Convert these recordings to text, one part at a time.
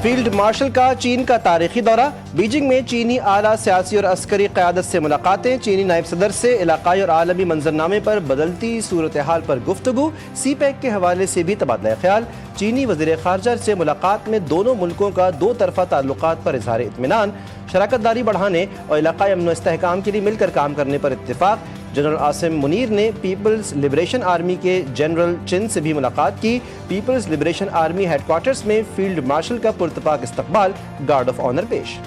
Field marshal का चीन का तारीखी दौरा। बीजिंग में चीनी आला सियासी और अस्करी क़यादत से मुलाकातें। चीनी नायब सदर से इलाकाई और आलमी मंजरनामे पर बदलती सूरत हाल पर गुफ्तगू। सी पैक के हवाले से भी तबादला ख्याल। चीनी वज़ीर ख़ारजा से मुलाकात में दोनों मुल्कों का दो तरफ़ा ताल्लुकात पर इज़हार इत्मीनान। शराकतदारी बढ़ाने और इलाकाई अमन व इस्तेहकाम के लिए मिलकर काम करने पर इत्तिफ़ाक़। जनरल आसिम मुनीर ने पीपल्स लिबरेशन आर्मी के जनरल चिन से भी मुलाकात की। पीपल्स लिबरेशन आर्मी हेडक्वार्टर्स में फील्ड मार्शल का पुरतपाक इस्तकबाल, गार्ड ऑफ ऑनर पेश।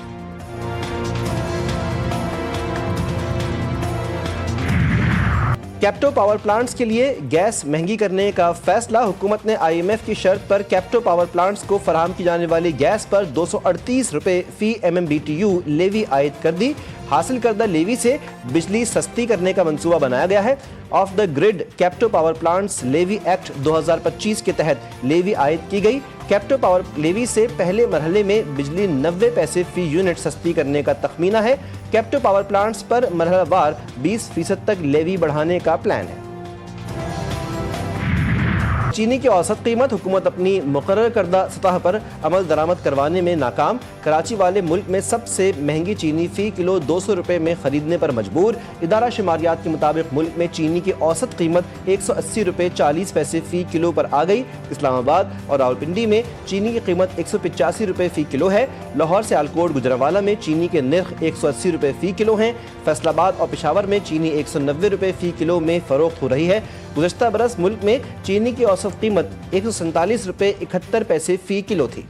कैप्टो पावर प्लांट्स के लिए गैस महंगी करने का फैसला। हुकूमत ने IMF की शर्त पर कैप्टो पावर प्लांट्स को फराहम की जाने वाली गैस पर 238 रुपये फी MMBTU लेवी आयद कर दी। हासिल करदा लेवी से बिजली सस्ती करने का मंसूबा बनाया गया है। Off the grid captive power plants levy act 2025 के तहत लेवी आयद की गई। कैप्टो पावर लेवी से पहले मरहले में बिजली 90 पैसे फी यूनिट सस्ती करने का तखमीना है। कैप्टो पावर प्लांट्स पर मरहलावार 20% तक लेवी बढ़ाने का प्लान है। चीनी की औसत कीमत। हुकूमत अपनी मुकर्रर करदा सतह पर अमल दरामद करवाने में नाकाम। कराची वाले मुल्क में सबसे महंगी चीनी फ़ी किलो 200 रुपये में ख़रीदने पर मजबूर। इदारा शुमारियात के मुताबिक मुल्क में चीनी की औसत कीमत 180 रुपये 40 पैसे फ़ी किलो पर आ गई। इस्लामाबाद और रावलपिंडी में चीनी की कीमत 185 रुपये फ़ी किलो है। लाहौर से आलकोट गुजरावाला में चीनी के नर्ख 180 रुपये फ़ी किलो हैं। फैसलाबाद और पेशावर में चीनी 190 रुपये फ़ी किलो में फ़रोख्त हो रही है। गुज़श्ता बरस मुल्क में चीनी की औसत कीमत 147 रुपये 71 पैसे फ़ी किलो थी।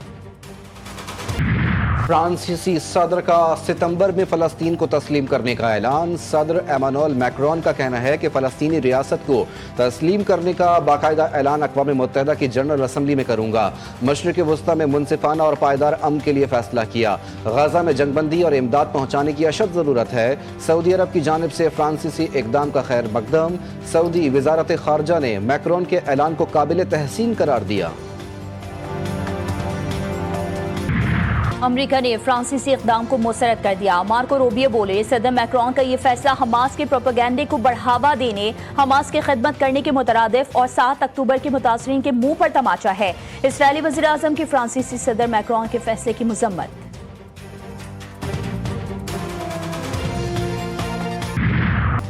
फ्रांसीसी सदर का सितंबर में फ़लस्तीन को तस्लीम करने का ऐलान। सदर एमानुएल मैक्रोन का कहना है कि फ़लस्तीनी रियासत को तस्लीम करने का बाकायदा ऐलान अक़वाम मुत्तहिदा की जनरल असम्बली में करूँगा। मशरिक़ वस्ता में मुनसिफाना और पायदार अमन के लिए फ़ैसला किया। गज़ा में जंगबंदी और इमदाद पहुँचाने की अशद ज़रूरत है। सऊदी अरब की जानिब से फ्रांसीसी इक़दाम का खैर मकदम। सऊदी वज़ारत ख़ारजा ने मैक्रोन के ऐलान को काबिल तहसीन करार दिया। अमेरिका ने फ्रांसीसी इक़दाम को मुस्तरद कर दिया। मार्को रूबियो बोले, सदर मैक्रोन का ये फैसला हमास के प्रोपेगेंडे को बढ़ावा देने, हमास की खिदमत करने के मुतरादिफ और 7 अक्टूबर के मुतासरीन के मुंह पर तमाचा है। इसराइली वज़ीर आज़म की फ्रांसीसी सदर मैक्रोन के फैसले की मज़म्मत।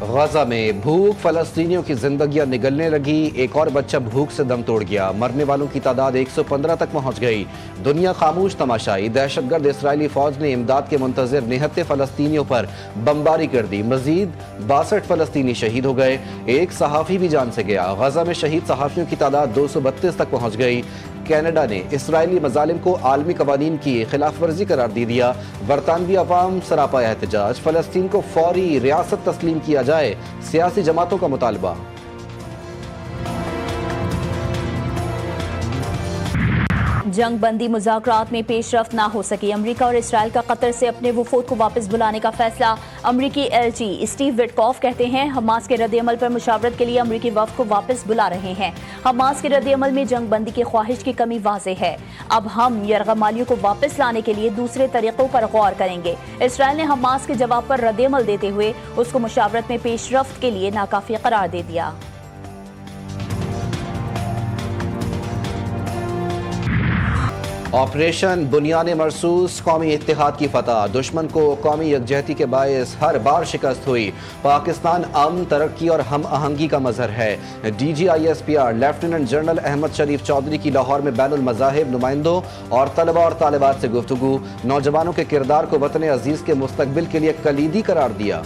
गज़ा में भूख, फ़लस्तीनियों की जिंदगियां निगलने लगी। एक और बच्चा भूख से दम तोड़ गया। मरने वालों की तादाद 115 तक पहुंच गई। दुनिया खामोश तमाशाई। दहशतगर्द इसराइली फौज ने इमदाद के मुंतज़िर निहत्ते फ़लस्तीनियों पर बमबारी कर दी। मजीद 62 फ़लस्तीनी शहीद हो गए। एक सहाफ़ी भी जान से गया। गज़ा में शहीद सहाफ़ियों की तादाद 232 तक पहुँच गई। कनाडा ने इसराइली मजालिम को आलमी कवानीन की खिलाफ वर्जी करार दे दिया। बरतानवी अवाम सरापा एहतजाज। फ़लस्तीन को फौरी रियासत तस्लीम किया जाए, सियासी जमातों का मुतालबा। जंग बंदी मुज़ाकरात में पेशरफ्त ना हो सकी। अमेरिका और इसराइल का कतर से अपने वफूद को वापस बुलाने का फैसला। अमेरिकी LG स्टीव विटकॉफ कहते हैं, हमास के रद्द-ए-अमल पर मुशावरत के लिए अमेरिकी वफ़द को वापस बुला रहे हैं। हमास के रद्द-ए-अमल में जंग बंदी की ख्वाहिश की कमी वाज़ेह है। अब हम यरगमालियों को वापस लाने के लिए दूसरे तरीक़ों पर गौर करेंगे। इसराइल ने हमास के जवाब पर रद्द-ए-अमल देते हुए उसको मुशावरत में पेशरफ्त के लिए नाकाफ़ी करार दे दिया। ऑपरेशन बुनियाने मरसूस, कौमी इत्तेहाद की फतह। दुश्मन को कौमी यकजहती के बायस हर बार शिकस्त हुई। पाकिस्तान अमन, तरक्की और हम आहंगी का मजहर है। DGISPR लेफ्टिनेंट जनरल अहमद शरीफ चौधरी की लाहौर में बैनुल मज़ाहिब नुमाइंदों और तलबा और तालिबात से गुफ्तगू। नौजवानों के किरदार को वतन अजीज़ के मुस्तकबिल के लिए कलीदी करार दिया।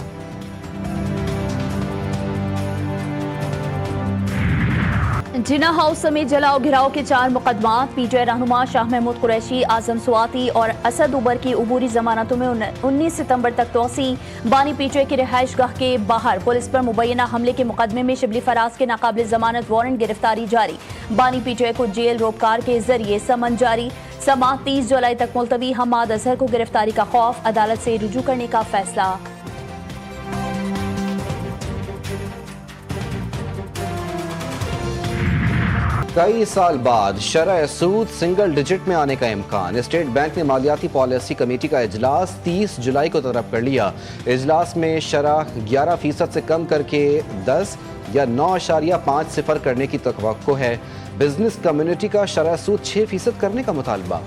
जिना हाउस समेत जलाओ घिराव के 4 मुकदमात। PTI रहनुमा शाह महमूद कुरैशी, आजम सुवाती और असद उबर की उबूरी जमानतों में 19 सितंबर तक तोसी। बानी PTI की रिहाइश गाह के बाहर पुलिस पर मुबैना हमले के मुकदमे में शिबली फराज के नाकाबिल जमानत वारंट गिरफ्तारी जारी। बानी PTI को जेल रोपकार के जरिए समन जारी। समाअत 30 जुलाई तक मुलतवी। हमाद अजहर को गिरफ्तारी का खौफ, अदालत से रुजू करने का फैसला। कई साल बाद शरह सूद सिंगल डिजिट में आने का इम्कान। स्टेट बैंक ने मालियाती पॉलिसी कमेटी का इजलास 30 जुलाई को तलब कर लिया। इजलास में शरह 11% से कम करके 10 या 9.50 करने की तवक्को है। बिजनेस कम्युनिटी का शरह सूद 6% करने का मुतालबा।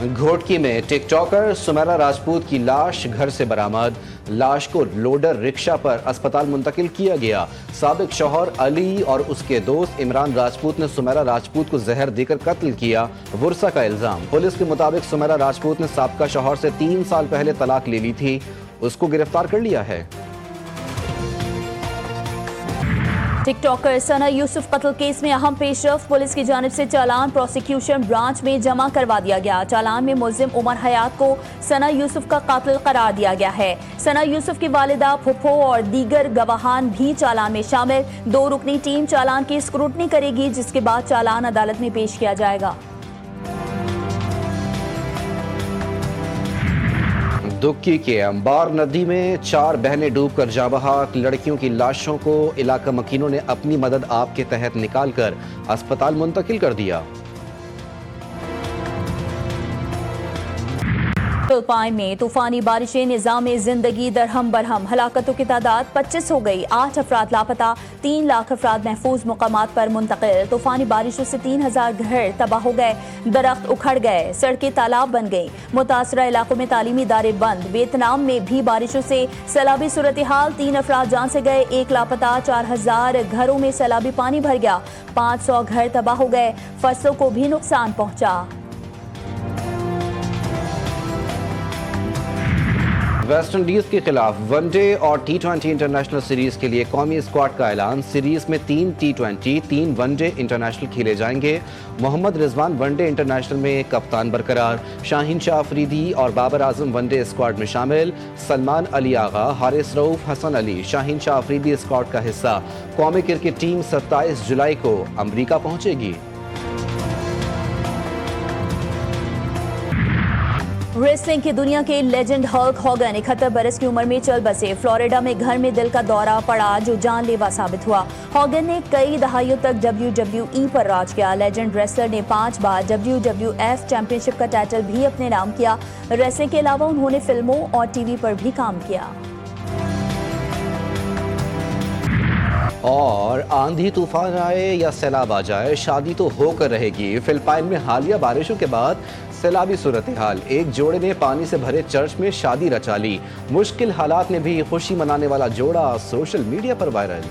घोटकी में टिकटॉकर सुमेरा राजपूत की लाश घर से बरामद। लाश को लोडर रिक्शा पर अस्पताल मुंतकिल किया गया। साबिक शौहर अली और उसके दोस्त इमरान राजपूत ने सुमेरा राजपूत को जहर देकर कत्ल किया, वुरसा का इल्जाम। पुलिस के मुताबिक सुमेरा राजपूत ने साबिका शौहर से 3 साल पहले तलाक ले ली थी, उसको गिरफ्तार कर लिया है। टिकटॉकर सना यूसुफ कत्ल केस में अहम पेशरफ। पुलिस की जानिब से चालान प्रोसिक्यूशन ब्रांच में जमा करवा दिया गया। चालान में मुल्जिम उमर हयात को सना यूसुफ का कातिल करार दिया गया है। सना यूसुफ की वालिदा, फुफो और दीगर गवाहान भी चालान में शामिल। 2 रुकनी टीम चालान की स्क्रूटनी करेगी, जिसके बाद चालान अदालत में पेश किया जाएगा। दुक्की के अंबार नदी में 4 बहनें डूबकर जाँ बहक। लड़कियों की लाशों को इलाका मकीनों ने अपनी मदद आप के तहत निकालकर अस्पताल मुंतकिल कर दिया। फिलिपाइन में तूफानी बारिशें निज़ाम जिंदगी दरहम बरहम। हलाकतों की तादाद 25 हो गई। 8 अफराद लापता, 3 लाख अफराद महफूज मुकामात पर मुंतकिल। तूफानी बारिशों से 3000 घर तबाह हो गए, दरख्त उखड़ गए, सड़कें तालाब बन गई। मुतासरा इलाकों में तालीमी इदारे बंद। वियतनाम में भी बारिशों से सैलाबी सूरत हाल, 3 अफराद जान से गए, 1 लापता। 4000 घरों में सैलाबी पानी भर गया, 500 घर तबाह हो गए, फसलों को भी नुकसान पहुंचा। वेस्ट इंडीज के खिलाफ वनडे और T20 इंटरनेशनल सीरीज के लिए कौमी स्क्वाड का ऐलान। सीरीज में 3 T20, 3 वनडे इंटरनेशनल खेले जाएंगे। मोहम्मद रिजवान वनडे इंटरनेशनल में कप्तान बरकरार। शाहीन शाह अफरीदी और बाबर आजम वनडे स्क्वाड में शामिल। सलमान अली आगा, हारिस रऊफ, हसन अली शाहीन शाह अफरीदी स्क्वाड का हिस्सा। कौमी क्रिकेट टीम 27 जुलाई को अमरीका पहुंचेगी। रेसलिंग की दुनिया के लेजेंड हल्क हॉगन 71 बरस की उम्र में चल बसे। फ्लोरिडा में घर में दिल का दौरा पड़ा जो जानलेवा साबित हुआ। हॉगन ने कई दहाइयों तक WWE पर राज किया। लेजेंड रेसलर ने 5 बार WWF चैंपियनशिप का टाइटल भी अपने नाम किया। रेसलिंग के अलावा उन्होंने फिल्मों और टीवी पर भी काम किया। और आंधी तूफान आए या सैलाब आ जाए, शादी तो होकर रहेगी। फिलिपाइन में हालिया बारिशों के बाद सैलाबी सूरत हाल। एक जोड़े ने पानी से भरे चर्च में शादी रचा ली। मुश्किल हालात में भी खुशी मनाने वाला जोड़ा सोशल मीडिया पर वायरल।